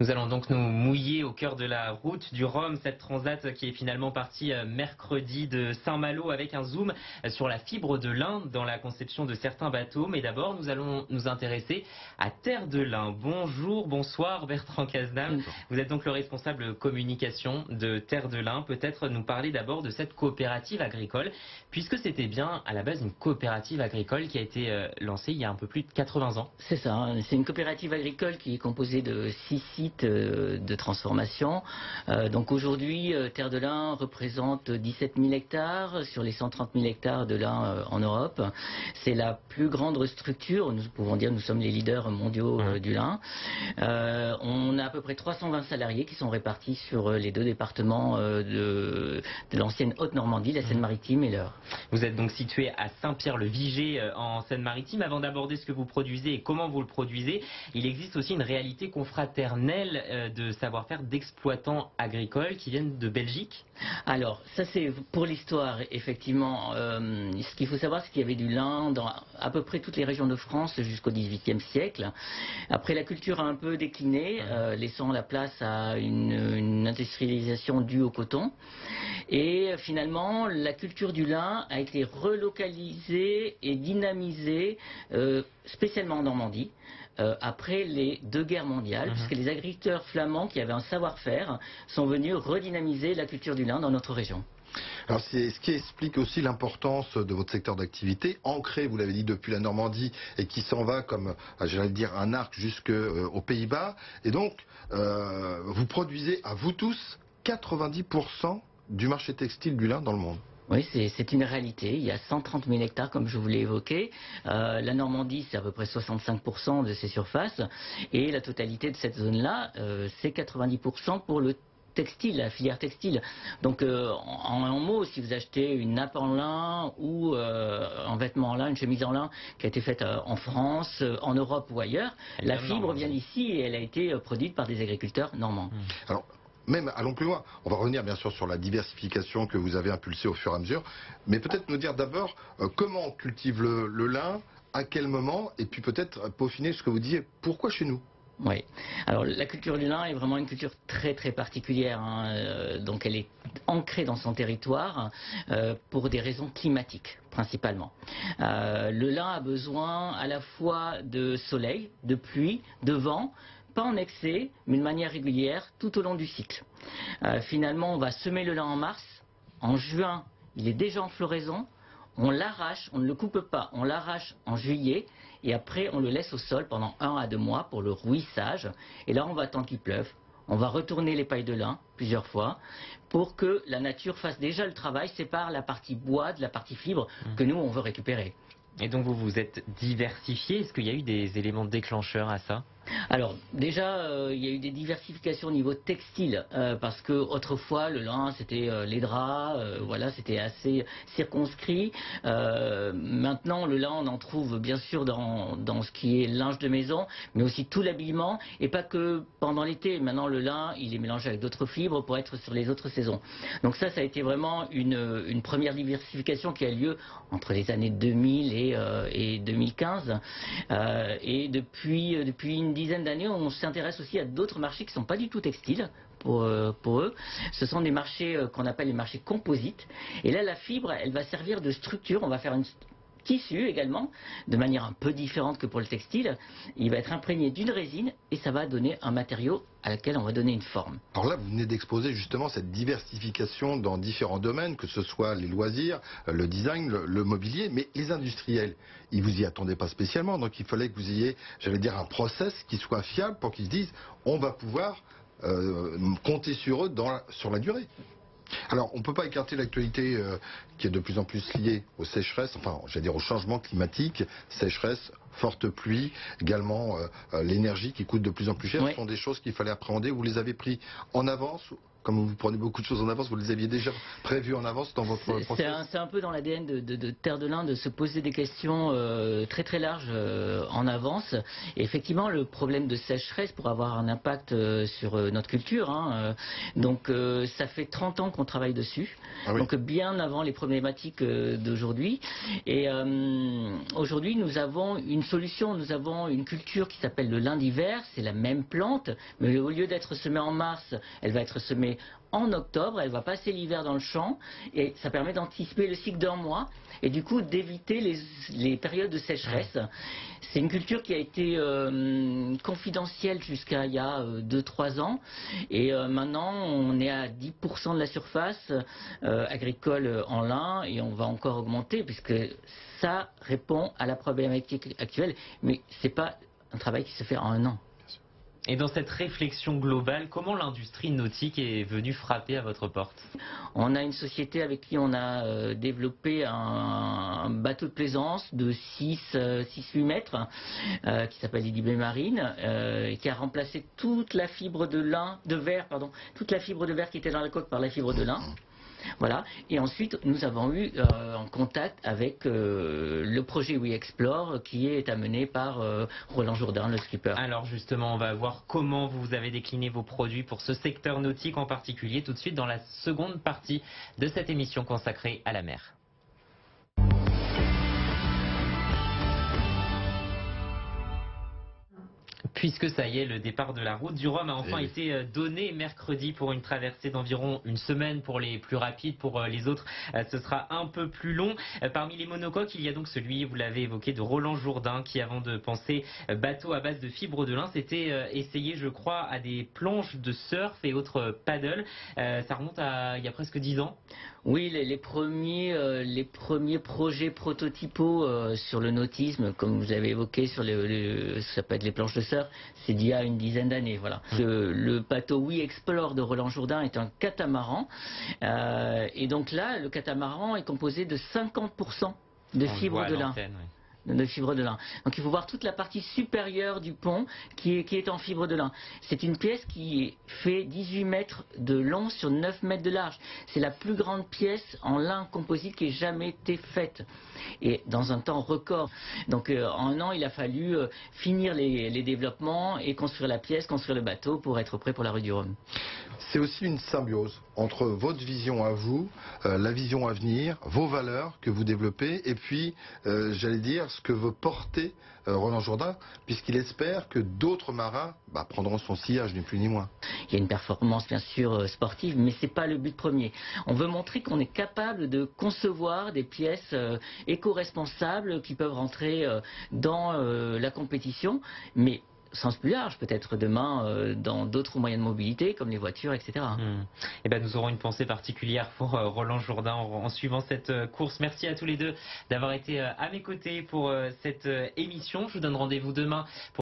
Nous allons donc nous mouiller au cœur de la route du Rhum, cette transat qui est finalement partie mercredi de Saint-Malo avec un zoom sur la fibre de lin dans la conception de certains bateaux. Mais d'abord, nous allons nous intéresser à Terre de Lin. Bonjour, bonsoir Bertrand Cazenave. Bonjour. Vous êtes donc le responsable communication de Terre de Lin. Peut-être nous parler d'abord de cette coopérative agricole, puisque c'était bien à la base une coopérative agricole qui a été lancée il y a un peu plus de 80 ans. C'est ça, hein. C'est une coopérative agricole qui est composée de 6 sites de transformation. Donc aujourd'hui, Terre de Lin représente 17 000 hectares sur les 130 000 hectares de lin en Europe. C'est la plus grande structure, nous pouvons dire que nous sommes les leaders mondiaux du lin. On a à peu près 320 salariés qui sont répartis sur les deux départements de l'ancienne Haute-Normandie, la Seine-Maritime et l'Eure. Vous êtes donc situé à Saint-Pierre-le-Viger en Seine-Maritime. Avant d'aborder ce que vous produisez et comment vous le produisez, il existe aussi une réalité confraternelle de savoir-faire d'exploitants agricoles qui viennent de Belgique. Alors, ça c'est pour l'histoire, effectivement. Ce qu'il faut savoir, c'est qu'il y avait du lin dans à peu près toutes les régions de France jusqu'au XVIIIe siècle. Après, la culture a un peu décliné, laissant la place à une industrialisation due au coton. Et finalement, la culture du lin a été relocalisée et dynamisée, spécialement en Normandie. Après les deux guerres mondiales, puisque les agriculteurs flamands qui avaient un savoir-faire sont venus redynamiser la culture du lin dans notre région. Alors c'est ce qui explique aussi l'importance de votre secteur d'activité, ancré, vous l'avez dit, depuis la Normandie et qui s'en va comme, j'allais dire, un arc jusqu'aux Pays-Bas. Et donc, vous produisez à vous tous 90% du marché textile du lin dans le monde. Oui, c'est une réalité. Il y a 130 000 hectares, comme je vous l'ai évoqué. La Normandie, c'est à peu près 65% de ses surfaces. Et la totalité de cette zone-là, c'est 90% pour le textile, la filière textile. Donc, en un mot, si vous achetez une nappe en lin ou un vêtement en lin, une chemise en lin qui a été faite en France, en Europe ou ailleurs, la fibre vient d'ici et elle a été produite par des agriculteurs normands. Alors, même, allons plus loin. On va revenir bien sûr sur la diversification que vous avez impulsée au fur et à mesure. Mais peut-être nous dire d'abord comment on cultive le lin, à quel moment, et puis peut-être peaufiner ce que vous disiez. Pourquoi chez nous ? Oui. Alors la culture du lin est vraiment une culture très très particulière. Donc elle est ancrée dans son territoire pour des raisons climatiques principalement. Le lin a besoin à la fois de soleil, de pluie, de vent. Pas en excès, mais de manière régulière tout au long du cycle. Finalement, on va semer le lin en mars. En juin, il est déjà en floraison. On l'arrache, on ne le coupe pas, on l'arrache en juillet. Et après, on le laisse au sol pendant 1 à 2 mois pour le rouissage. Et là, on va attendre qu'il pleuve. On va retourner les pailles de lin plusieurs fois pour que la nature fasse déjà le travail, sépare la partie bois de la partie fibre que nous, on veut récupérer. Et donc vous vous êtes diversifié. Est-ce qu'il y a eu des éléments déclencheurs à ça ? Alors déjà, il y a eu des diversifications au niveau textile, parce que autrefois le lin c'était les draps, voilà, c'était assez circonscrit. Maintenant le lin on en trouve bien sûr dans ce qui est linge de maison, mais aussi tout l'habillement, et pas que pendant l'été. Maintenant le lin il est mélangé avec d'autres fibres pour être sur les autres saisons. Donc ça a été vraiment une première diversification qui a lieu entre les années 2000 et 2015. Et depuis une dizaine d'années, on s'intéresse aussi à d'autres marchés qui ne sont pas du tout textiles pour eux. Ce sont des marchés qu'on appelle les marchés composites. Et là, la fibre, elle va servir de structure. On va faire un tissu également, de manière un peu différente que pour le textile. Il va être imprégné d'une résine et ça va donner un matériau à laquelle on va donner une forme. Alors là, vous venez d'exposer justement cette diversification dans différents domaines, que ce soit les loisirs, le design, le mobilier, mais les industriels, ils vous y attendaient pas spécialement, donc il fallait que vous ayez, j'allais dire, un process qui soit fiable pour qu'ils se disent, on va pouvoir compter sur eux sur la durée. Alors, on ne peut pas écarter l'actualité qui est de plus en plus liée aux sécheresses, enfin, j'allais dire au changement climatique, sécheresse, forte pluie, également l'énergie qui coûte de plus en plus cher. Oui. Ce sont des choses qu'il fallait appréhender. Vous les avez pris en avance. comme vous prenez beaucoup de choses en avance, vous les aviez déjà prévues en avance dans votre processus? C'est un peu dans l'ADN de Terre de Lin de se poser des questions très très larges en avance. Et effectivement, le problème de sécheresse pourrait avoir un impact sur notre culture. Hein. Donc ça fait 30 ans qu'on travaille dessus, Ah oui. donc bien avant les problématiques d'aujourd'hui. Et aujourd'hui, nous avons une solution, nous avons une culture qui s'appelle le lin d'hiver. C'est la même plante, mais au lieu d'être semée en mars, elle va être semée en octobre, elle va passer l'hiver dans le champ et ça permet d'anticiper le cycle d'un mois et du coup d'éviter les périodes de sécheresse. C'est une culture qui a été confidentielle jusqu'à il y a 2-3 ans et maintenant on est à 10% de la surface agricole en lin et on va encore augmenter puisque ça répond à la problématique actuelle, mais c'est pas un travail qui se fait en un an. Et dans cette réflexion globale, comment l'industrie nautique est venue frapper à votre porte? On a une société avec qui on a développé un bateau de plaisance de 6-8 mètres qui s'appelle Idibé Marine et qui a remplacé toute la fibre de verre qui était dans la coque par la fibre de lin. Voilà. Et ensuite, nous avons eu en contact avec le projet We Explore qui est amené par Roland Jourdain, le skipper. Alors justement, on va voir comment vous avez décliné vos produits pour ce secteur nautique en particulier tout de suite dans la seconde partie de cette émission consacrée à la mer. Puisque ça y est, le départ de la route du Rhum a enfin été donné mercredi pour une traversée d'environ une semaine pour les plus rapides. Pour les autres, ce sera un peu plus long. Parmi les monocoques, il y a donc celui, vous l'avez évoqué, de Roland Jourdain qui, avant de penser bateau à base de fibres de lin, s'était essayé, je crois, à des planches de surf et autres paddles. Ça remonte à il y a presque 10 ans. Oui, les premiers projets prototypaux sur le nautisme, comme vous avez évoqué, sur ça peut être les planches de surf, c'est d'il y a une dizaine d'années. Voilà. Le bateau We Explore de Roland Jourdain est un catamaran. Et donc là, le catamaran est composé de 50% de fibres de lin. De fibres de lin. Donc il faut voir toute la partie supérieure du pont qui est en fibre de lin. C'est une pièce qui fait 18 mètres de long sur 9 mètres de large. C'est la plus grande pièce en lin composite qui ait jamais été faite. Et dans un temps record. Donc en un an, il a fallu finir les développements et construire la pièce, construire le bateau pour être prêt pour la rue du Rhum. C'est aussi une symbiose entre votre vision à vous, la vision à venir, vos valeurs que vous développez, et puis, j'allais dire, ce que veut porter Roland Jourdain, puisqu'il espère que d'autres marins prendront son sillage, ni plus ni moins. Il y a une performance, bien sûr, sportive, mais ce n'est pas le but premier. On veut montrer qu'on est capable de concevoir des pièces éco-responsables qui peuvent rentrer dans la compétition, mais sens plus large, peut-être demain dans d'autres moyens de mobilité comme les voitures, etc. Et ben, nous aurons une pensée particulière pour Roland Jourdain en suivant cette course. Merci à tous les deux d'avoir été à mes côtés pour cette émission. Je vous donne rendez-vous demain pour